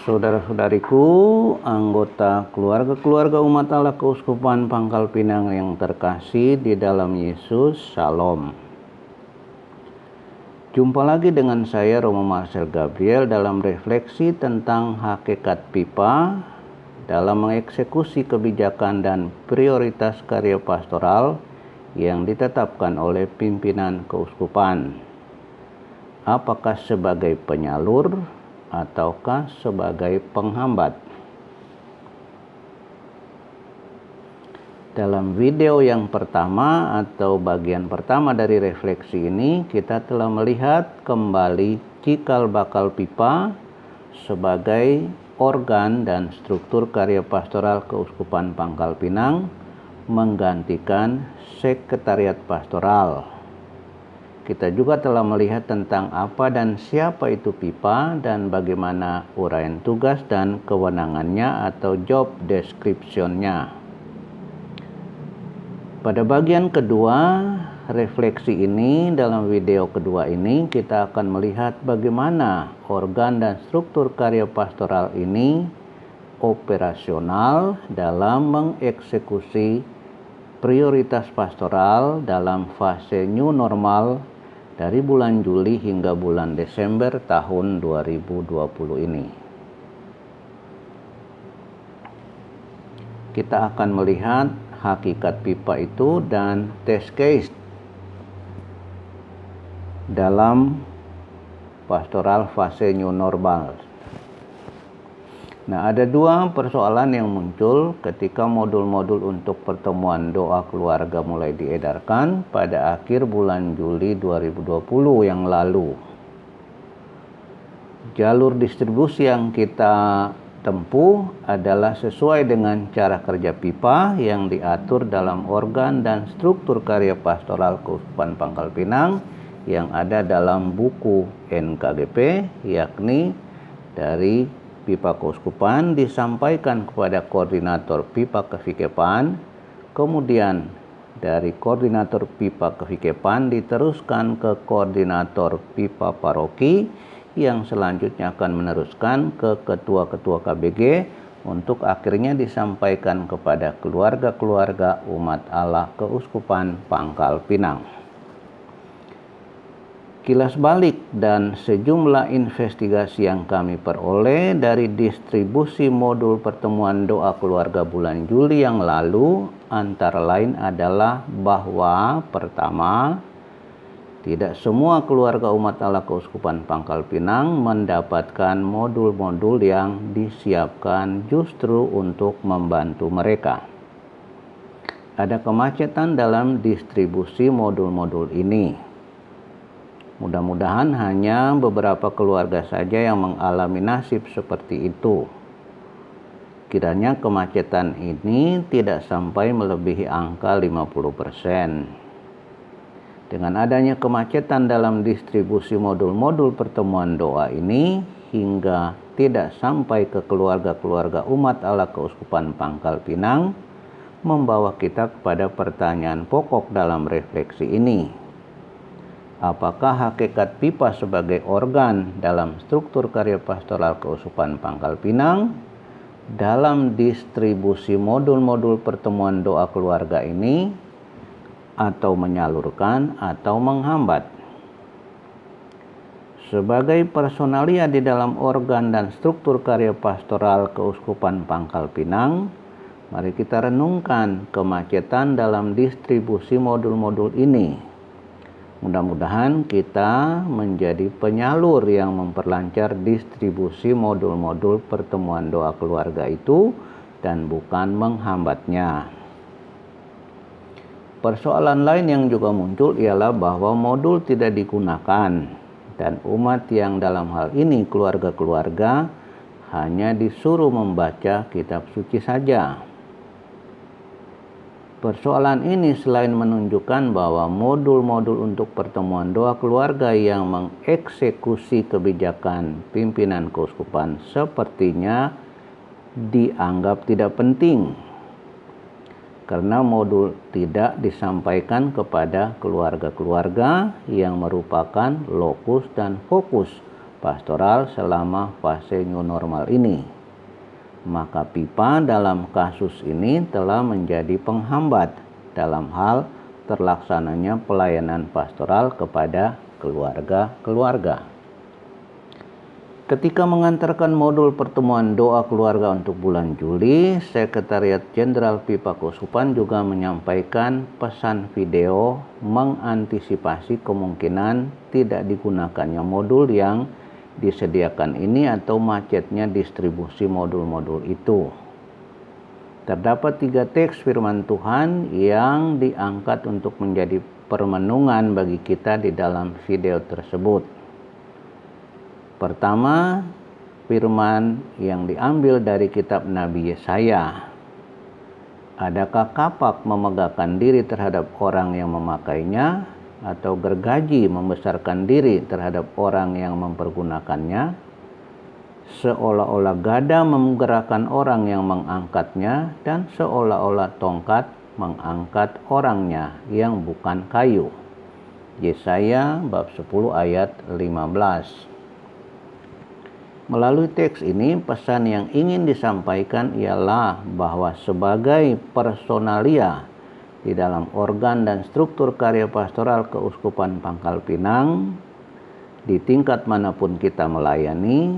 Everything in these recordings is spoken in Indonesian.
Saudara-saudariku, anggota keluarga-keluarga umat Allah Keuskupan Pangkal Pinang yang terkasih di dalam Yesus, Shalom. Jumpa lagi dengan saya Romo Marcel Gabriel dalam refleksi tentang hakikat pipa dalam mengeksekusi kebijakan dan prioritas karya pastoral yang ditetapkan oleh pimpinan keuskupan. Apakah sebagai penyalur ataukah sebagai penghambat? Dalam video yang pertama atau bagian pertama dari refleksi ini, kita telah melihat kembali cikal bakal pipa sebagai organ dan struktur karya pastoral Keuskupan Pangkal Pinang menggantikan sekretariat pastoral. Kita juga telah melihat tentang apa dan siapa itu pipa dan bagaimana uraian tugas dan kewenangannya atau job description-nya. Pada bagian kedua refleksi ini, dalam video kedua ini kita akan melihat bagaimana organ dan struktur karya pastoral ini operasional dalam mengeksekusi prioritas pastoral dalam fase new normal dari bulan Juli hingga bulan Desember tahun 2020 ini. Kita akan melihat hakikat pipa itu dan test case dalam pastoral fase new normal. Nah, ada dua persoalan yang muncul ketika modul-modul untuk pertemuan doa keluarga mulai diedarkan pada akhir bulan Juli 2020 yang lalu. Jalur distribusi yang kita tempuh adalah sesuai dengan cara kerja pipa yang diatur dalam organ dan struktur karya pastoral Keuskupan Pangkal Pinang yang ada dalam buku NKGP, yakni dari pipa keuskupan disampaikan kepada koordinator pipa kevikepan, kemudian dari koordinator pipa kevikepan diteruskan ke koordinator pipa paroki yang selanjutnya akan meneruskan ke ketua-ketua KBG untuk akhirnya disampaikan kepada keluarga-keluarga umat Allah Keuskupan Pangkal Pinang. Kilas balik dan sejumlah investigasi yang kami peroleh dari distribusi modul pertemuan doa keluarga bulan Juli yang lalu antara lain adalah bahwa pertama, tidak semua keluarga umat Allah Keuskupan Pangkal Pinang mendapatkan modul-modul yang disiapkan justru untuk membantu mereka. Ada kemacetan dalam distribusi modul-modul ini. Mudah-mudahan hanya beberapa keluarga saja yang mengalami nasib seperti itu. Kiranya kemacetan ini tidak sampai melebihi angka 50%. Dengan adanya kemacetan dalam distribusi modul-modul pertemuan doa ini hingga tidak sampai ke keluarga-keluarga umat Allah Keuskupan Pangkal Pinang, membawa kita kepada pertanyaan pokok dalam refleksi ini. Apakah hakikat pipa sebagai organ dalam struktur karya pastoral Keuskupan Pangkal Pinang dalam distribusi modul-modul pertemuan doa keluarga ini atau menyalurkan atau menghambat? Sebagai personalia di dalam organ dan struktur karya pastoral Keuskupan Pangkal Pinang, mari kita renungkan kemacetan dalam distribusi modul-modul ini. Mudah-mudahan kita menjadi penyalur yang memperlancar distribusi modul-modul pertemuan doa keluarga itu dan bukan menghambatnya. Persoalan lain yang juga muncul ialah bahwa modul tidak digunakan dan umat yang dalam hal ini keluarga-keluarga hanya disuruh membaca kitab suci saja. Persoalan ini selain menunjukkan bahwa modul-modul untuk pertemuan doa keluarga yang mengeksekusi kebijakan pimpinan keuskupan sepertinya dianggap tidak penting karena modul tidak disampaikan kepada keluarga-keluarga yang merupakan lokus dan fokus pastoral selama fase new normal ini. Maka pipa dalam kasus ini telah menjadi penghambat dalam hal terlaksananya pelayanan pastoral kepada keluarga-keluarga. Ketika mengantarkan modul pertemuan doa keluarga untuk bulan Juli, Sekretariat Jenderal Pipa Keuskupan juga menyampaikan pesan video mengantisipasi kemungkinan tidak digunakannya modul yang disediakan ini atau macetnya distribusi modul-modul itu. Terdapat 3 teks firman Tuhan yang diangkat untuk menjadi permenungan bagi kita di dalam video tersebut. Pertama, firman yang diambil dari kitab Nabi Yesaya. Adakah kapak memegahkan diri terhadap orang yang memakainya, atau gergaji membesarkan diri terhadap orang yang mempergunakannya? Seolah-olah gada menggerakkan orang yang mengangkatnya, dan seolah-olah tongkat mengangkat orangnya yang bukan kayu. Yesaya bab 10 ayat 15. Melalui teks ini, pesan yang ingin disampaikan ialah bahwa sebagai personalia di dalam organ dan struktur karya pastoral Keuskupan Pangkal Pinang, di tingkat manapun kita melayani,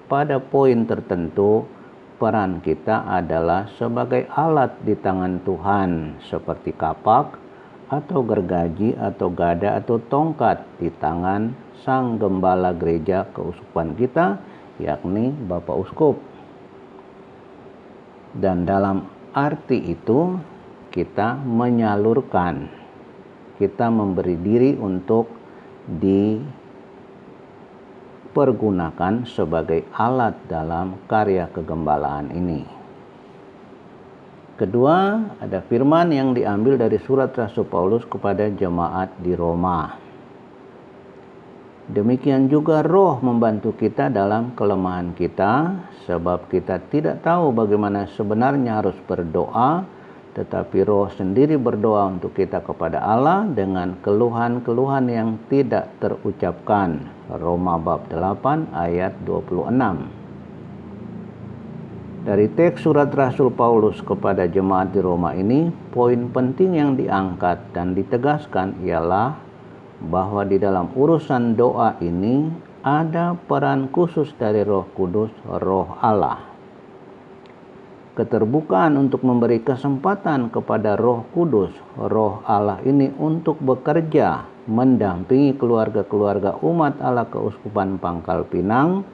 pada poin tertentu peran kita adalah sebagai alat di tangan Tuhan, seperti kapak atau gergaji atau gada atau tongkat di tangan Sang Gembala Gereja Keuskupan kita, yakni Bapak Uskup. Dan dalam arti itu kita menyalurkan, kita memberi diri untuk dipergunakan sebagai alat dalam karya kegembalaan ini. Kedua, ada firman yang diambil dari surat Rasul Paulus kepada jemaat di Roma. Demikian juga Roh membantu kita dalam kelemahan kita, sebab kita tidak tahu bagaimana sebenarnya harus berdoa, tetapi Roh sendiri berdoa untuk kita kepada Allah dengan keluhan-keluhan yang tidak terucapkan. Roma bab 8 ayat 26. Dari teks surat Rasul Paulus kepada jemaat di Roma ini, poin penting yang diangkat dan ditegaskan ialah bahwa di dalam urusan doa ini ada peran khusus dari Roh Kudus, Roh Allah. Keterbukaan untuk memberi kesempatan kepada Roh Kudus, Roh Allah ini untuk bekerja mendampingi keluarga-keluarga umat Allah Keuskupan Pangkal Pinang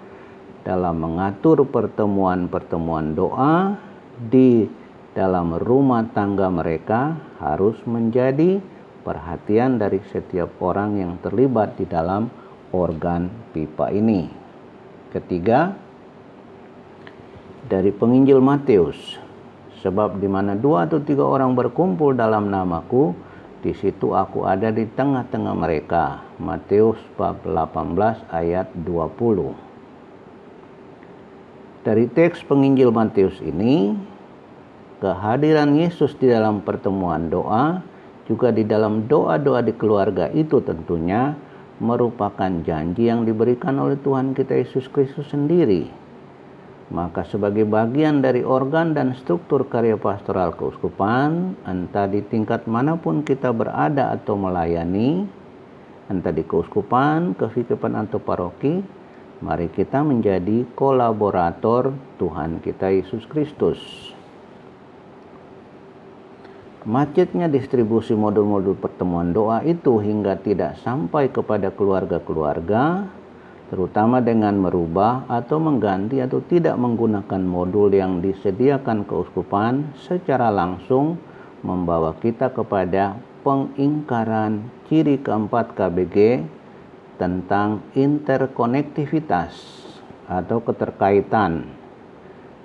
dalam mengatur pertemuan-pertemuan doa di dalam rumah tangga mereka harus menjadi perhatian dari setiap orang yang terlibat di dalam organ pipa ini. Ketiga, dari penginjil Matius, sebab di mana 2 atau 3 orang berkumpul dalam namaku, di situ aku ada di tengah-tengah mereka. Matius bab 18 ayat 20. Dari teks penginjil Matius ini, kehadiran Yesus di dalam pertemuan doa, juga di dalam doa-doa di keluarga itu tentunya merupakan janji yang diberikan oleh Tuhan kita Yesus Kristus sendiri. Maka sebagai bagian dari organ dan struktur karya pastoral keuskupan, entah di tingkat manapun kita berada atau melayani, entah di keuskupan, kevikepan atau paroki, mari kita menjadi kolaborator Tuhan kita Yesus Kristus. Macetnya distribusi modul-modul pertemuan doa itu hingga tidak sampai kepada keluarga-keluarga, terutama dengan merubah atau mengganti atau tidak menggunakan modul yang disediakan keuskupan secara langsung, membawa kita kepada pengingkaran ciri keempat KBG tentang interkonektivitas atau keterkaitan.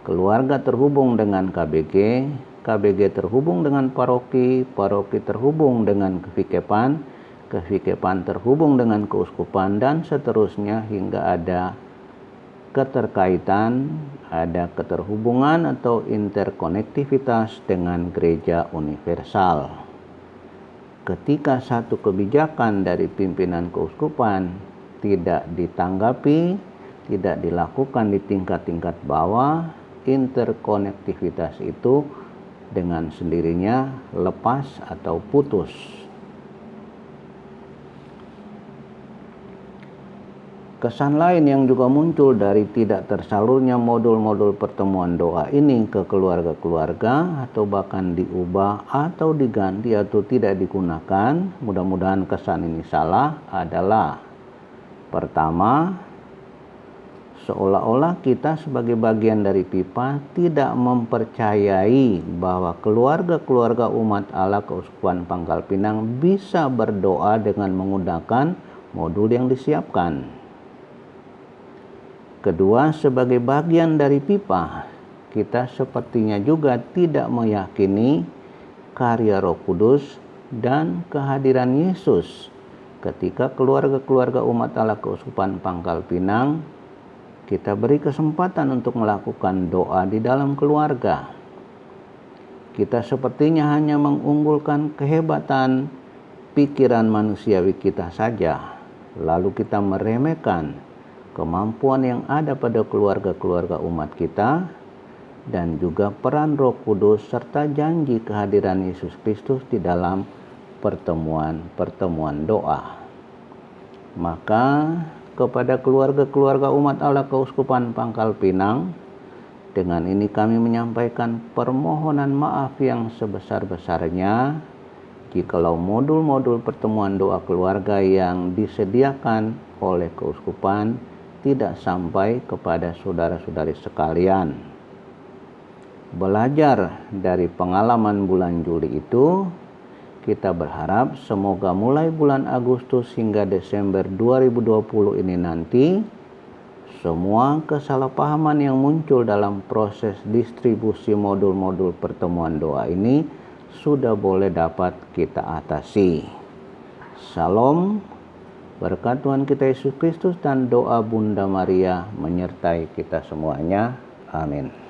Keluarga terhubung dengan KBG, KBG terhubung dengan paroki, paroki terhubung dengan kevikepan, kevikepan terhubung dengan keuskupan, dan seterusnya hingga ada keterkaitan, ada keterhubungan atau interkonektivitas dengan gereja universal. Ketika satu kebijakan dari pimpinan keuskupan tidak ditanggapi, tidak dilakukan di tingkat-tingkat bawah, interkonektivitas itu dengan sendirinya lepas atau putus. Kesan lain yang juga muncul dari tidak tersalurnya modul-modul pertemuan doa ini ke keluarga-keluarga, atau bahkan diubah atau diganti atau tidak digunakan, mudah-mudahan kesan ini salah, adalah pertama, seolah-olah kita sebagai bagian dari PIPA tidak mempercayai bahwa keluarga-keluarga umat Allah Keuskupan Pangkal Pinang bisa berdoa dengan menggunakan modul yang disiapkan. Kedua, sebagai bagian dari PIPA, kita sepertinya juga tidak meyakini karya Roh Kudus dan kehadiran Yesus ketika keluarga-keluarga umat Allah Keuskupan Pangkal Pinang kita beri kesempatan untuk melakukan doa di dalam keluarga. Kita sepertinya hanya mengunggulkan kehebatan pikiran manusiawi kita saja, lalu kita meremehkan kemampuan yang ada pada keluarga-keluarga umat kita, dan juga peran Roh Kudus serta janji kehadiran Yesus Kristus di dalam pertemuan-pertemuan doa. Maka kepada keluarga-keluarga umat Allah Keuskupan Pangkal Pinang, dengan ini kami menyampaikan permohonan maaf yang sebesar-besarnya jikalau modul-modul pertemuan doa keluarga yang disediakan oleh keuskupan tidak sampai kepada saudara-saudari sekalian. Belajar dari pengalaman bulan Juli itu, kita berharap semoga mulai bulan Agustus hingga Desember 2020 ini nanti, semua kesalahpahaman yang muncul dalam proses distribusi modul-modul pertemuan doa ini sudah boleh dapat kita atasi. Salam, berkat Tuhan kita Yesus Kristus dan doa Bunda Maria menyertai kita semuanya. Amin.